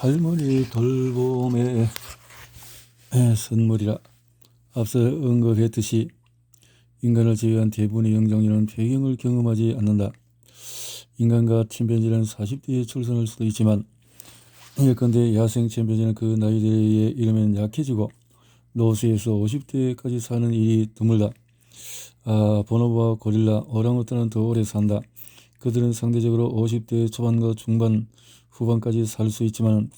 할머니 돌봄의 선물이라. 앞서 언급했듯이 인간을 제외한 대부분의 영장류는 폐경을 경험하지 않는다. 인간과 침팬지는 40대에 출산할 수도 있지만 예컨대 야생 침팬지는 그 나이대에 이르면 약해지고 노쇠에서 50대까지 사는 일이 드물다. 보노보와 고릴라, 오랑우탄은 더 오래 산다. 그들은 상대적으로 50대 초반과 중반, 후반까지 살 수 있지만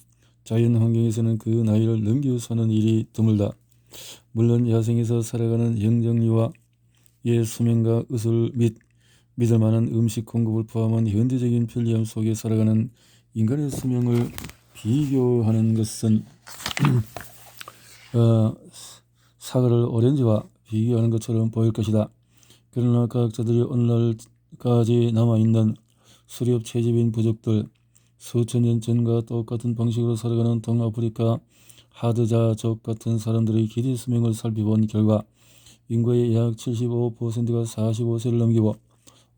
자연 환경에서는 그 나이를 넘겨 사는 일이 드물다. 물론 야생에서 살아가는 영장류와의 수면과 의술 및 믿을 만한 음식 공급을 포함한 현대적인 편리함 속에 살아가는 인간의 수명을 비교하는 것은 사과를 오렌지와 비교하는 것처럼 보일 것이다. 그러나 과학자들이 오늘날까지 남아있는 수렵 채집인 부족들, 수천 년 전과 똑같은 방식으로 살아가는 동아프리카 하드자족 같은 사람들의 기대 수명을 살펴본 결과 인구의 약 75%가 45세를 넘기고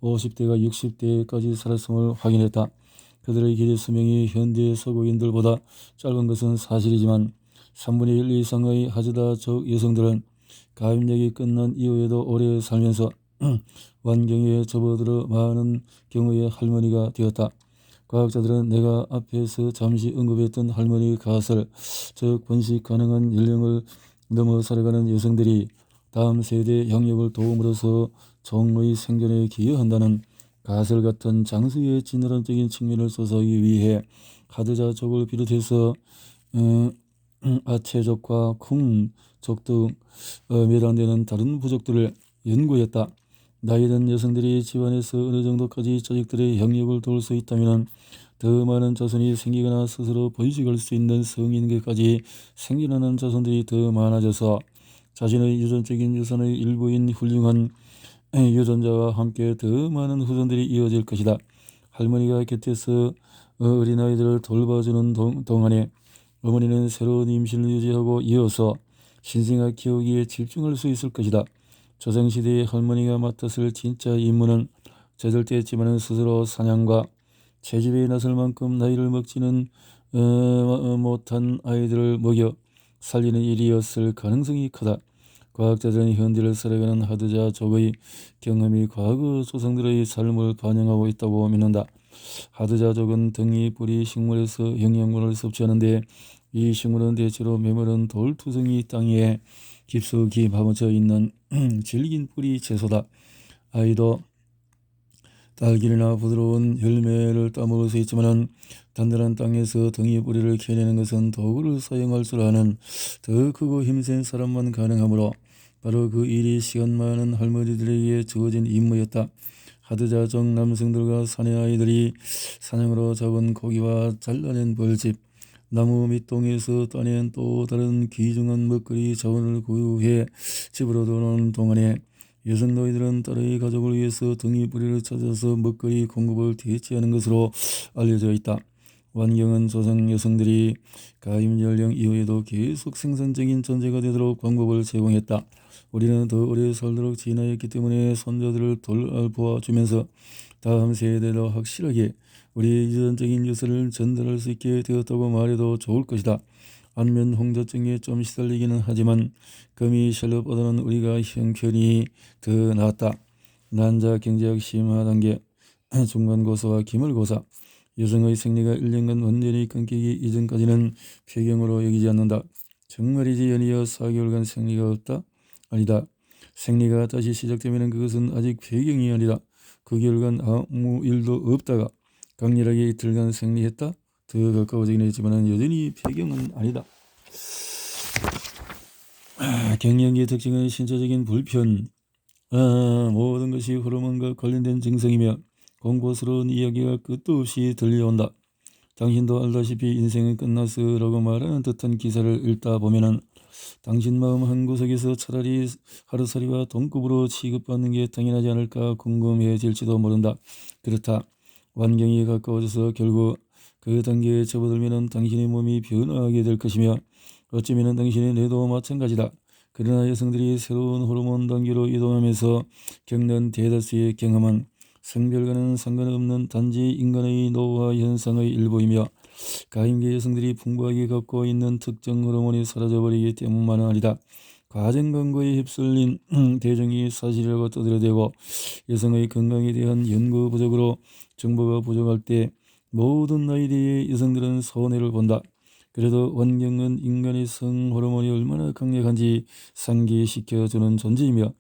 50대가 60대까지 살았음을 확인했다. 그들의 기대 수명이 현대 서구인들보다 짧은 것은 사실이지만 3분의 1 이상의 하드자족 여성들은 가임력이 끝난 이후에도 오래 살면서 완경에 접어들어 많은 경우에 할머니가 되었다. 과학자들은 내가 앞에서 잠시 언급했던 할머니 가설, 즉 번식 가능한 연령을 넘어 살아가는 여성들이 다음 세대 양육을 도움으로써 종의 생존에 기여한다는 가설 같은 장수의 진화론적인 측면을 조사하기 위해 하드자족을 비롯해서 아체족과 쿵족 등 몇 안 되는 다른 부족들을 연구했다. 나이든 여성들이 집안에서 어느 정도까지 자식들의 양육을 도울 수 있다면 더 많은 자손이 생기거나 스스로 번식할 수 있는 성인에게까지 생겨나는 자손들이 더 많아져서 자신의 유전적인 유산의 일부인 훌륭한 유전자와 함께 더 많은 후손들이 이어질 것이다. 할머니가 곁에서 어린아이들을 돌봐주는 동안에 어머니는 새로운 임신을 유지하고 이어서 신생아 키우기에 집중할 수 있을 것이다. 조선시대의 할머니가 맡았을 진짜 임무는 저들때였지만 스스로 사냥과 채집에 나설 만큼 나이를 먹지는 못한 아이들을 먹여 살리는 일이었을 가능성이 크다. 과학자들은 현대를 살아가는 하드자족의 경험이 과거 조상들의 삶을 반영하고 있다고 믿는다. 하드자족은 덩이, 뿌리, 식물에서 영양분을 섭취하는데 이 식물은 대체로 메마른 돌투성이 땅에 깊숙이 파묻혀 있는 질긴 뿌리 채소다. 아이도 딸기나 부드러운 열매를 따먹을 수 있지만 단단한 땅에서 덩이 뿌리를 캐내는 것은 도구를 사용할 줄 아는 더 크고 힘센 사람만 가능하므로 바로 그 일이 시간 많은 할머니들에게 주어진 임무였다. 하드자족 남성들과 사내 아이들이 사냥으로 잡은 고기와 잘라낸 벌집, 나무 밑동에서 따낸 또 다른 귀중한 먹거리 자원을 구해 집으로 돌아오는 동안에 여성 노인들은 딸의 가족을 위해서 덩이 뿌리를 찾아서 먹거리 공급을 대체하는 것으로 알려져 있다. 완경은 조상 여성들이 가임 연령 이후에도 계속 생산적인 존재가 되도록 방법을 제공했다. 우리는 더 오래 살도록 진화했기 때문에 손자들을 돌보아주면서 다음 세대도 확실하게 우리의 유전적인 유서를 전달할 수 있게 되었다고 말해도 좋을 것이다. 안면 홍조증에 좀 시달리기는 하지만 금이 샬롯보다는 우리가 형편이 더 낫다. 난자 경제학 심화단계 중간고사와 기말고사. 여성의 생리가 1년간 완전히 끊기기 이전까지는 폐경으로 여기지 않는다. 정말이지 연이어 4개월간 생리가 없다? 아니다. 생리가 다시 시작되면 그것은 아직 폐경이 아니다. 9개월간 아무 일도 없다가 강렬하게 이틀간 생리했다? 더 가까워지긴 했지만 여전히 폐경은 아니다. 갱년기의 특징은 신체적인 불편, 모든 것이 호르몬과 관련된 증상이며 공포스러운 이야기가 끝도 없이 들려온다. 당신도 알다시피 인생은 끝났어 라고 말하는 듯한 기사를 읽다 보면은 당신 마음 한구석에서 차라리 하루살이와 동급으로 취급받는 게 당연하지 않을까 궁금해질지도 모른다. 그렇다. 완경이 가까워져서 결국 그 단계에 접어들면 당신의 몸이 변화하게 될 것이며 어쩌면 당신의 뇌도 마찬가지다. 그러나 여성들이 새로운 호르몬 단계로 이동하면서 겪는 대다수의 경험은 성별과는 상관없는 단지 인간의 노화 현상의 일부이며 가임기 여성들이 풍부하게 갖고 있는 특정 호르몬이 사라져버리기 때문만은 아니다. 과정 광고에 휩쓸린 대중이 사실이라고 떠들어대고 여성의 건강에 대한 연구 부족으로 정보가 부족할 때 모든 나이대의 여성들은 손해를 본다. 그래도 환경은 인간의 성호르몬이 얼마나 강력한지 상기시켜주는 존재이며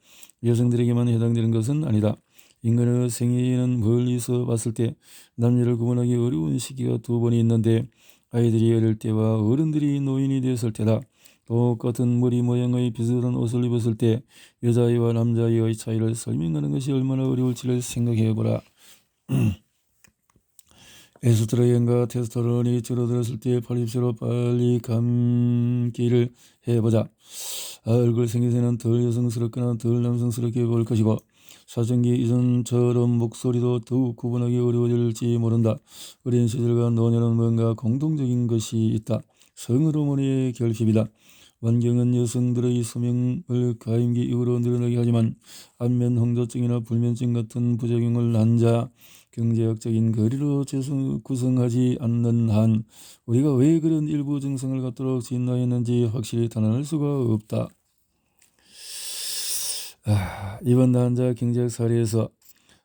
여성들에게만 해당되는 것은 아니다. 인간의 생애에는 멀리서 봤을 때 남녀를 구분하기 어려운 시기가 두 번이 있는데 아이들이 어릴 때와 어른들이 노인이 되었을 때다. 똑같은 머리 모양의 비슷한 옷을 입었을 때 여자아이와 남자아이의 차이를 설명하는 것이 얼마나 어려울지를 생각해보라. 에스트로겐과 테스토스테론이 줄어들었을 때 80세로 빨리 감기를 해보자. 얼굴 생김새는 덜 여성스럽거나 덜 남성스럽게 보일 것이고 사춘기 이전처럼 목소리도 더욱 구분하기 어려워질지 모른다. 어린 시절과 노년은 뭔가 공통적인 것이 있다. 성호르몬의 결핍이다. 환경은 여성들의 수명을 가임기 이후로 늘어나게 하지만 안면 홍조증이나 불면증 같은 부작용을 난자 경제학적인 거리로 구성하지 않는 한 우리가 왜 그런 일부 증상을 갖도록 진화했는지 확실히 단언할 수가 없다. 이번 난자 경제학 사례에서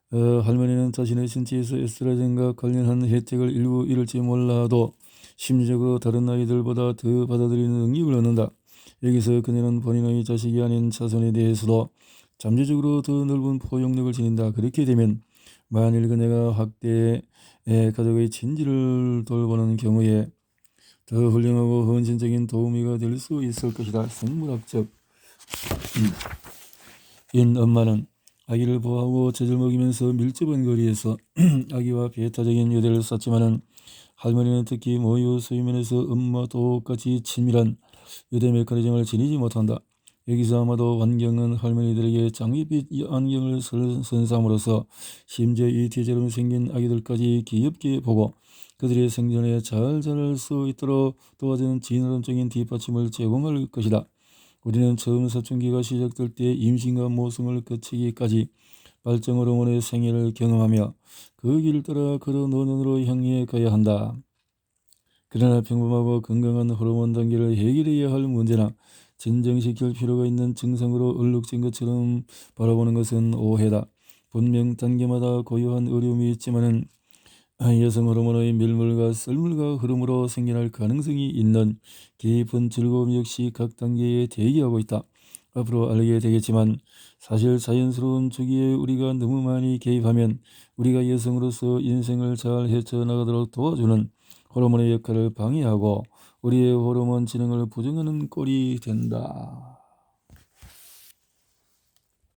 할머니는 자신의 신체에서 에스트로겐과 관련한 혜택을 일부 잃을지 몰라도 심리적으로 다른 아이들보다 더 받아들이는 능력을 얻는다. 여기서 그녀는 본인의 자식이 아닌 자손에 대해서도 잠재적으로 더 넓은 포용력을 지닌다. 그렇게 되면 만일 그녀가 학대에 가족의 진지를 돌보는 경우에 더 훌륭하고 헌신적인 도우미가 될 수 있을 것이다. 생물학적 인 엄마는 아기를 보호하고 젖을 먹이면서 밀접한 거리에서 아기와 배타적인 유대를 쌓지만은 할머니는 특히 모유 수유면에서 엄마 똑같이 친밀한 유대 메커니즘을 지니지 못한다. 여기서 아마도 환경은 할머니들에게 장밋빛 안경을 선삼으로써 심지어 이티처럼 생긴 아기들까지 귀엽게 보고 그들의 생존에 잘 자랄 수 있도록 도와주는 진화론적인 뒷받침을 제공할 것이다. 우리는 처음 사춘기가 시작될 때 임신과 모성을 거치기까지 발정 호르몬의 생애를 경험하며 그 길을 따라 걸어 노년으로 향해 가야 한다. 그러나 평범하고 건강한 호르몬 단계를 해결해야 할 문제나 진정시킬 필요가 있는 증상으로 얼룩진 것처럼 바라보는 것은 오해다. 분명 단계마다 고유한 어려움이 있지만은 여성 호르몬의 밀물과 썰물과 흐름으로 생겨날 가능성이 있는 깊은 즐거움 역시 각 단계에 대기하고 있다. 앞으로 알게 되겠지만 사실 자연스러운 주기에 우리가 너무 많이 개입하면 우리가 여성으로서 인생을 잘 헤쳐나가도록 도와주는 호르몬의 역할을 방해하고 우리의 호르몬 지능을 부정하는 꼴이 된다.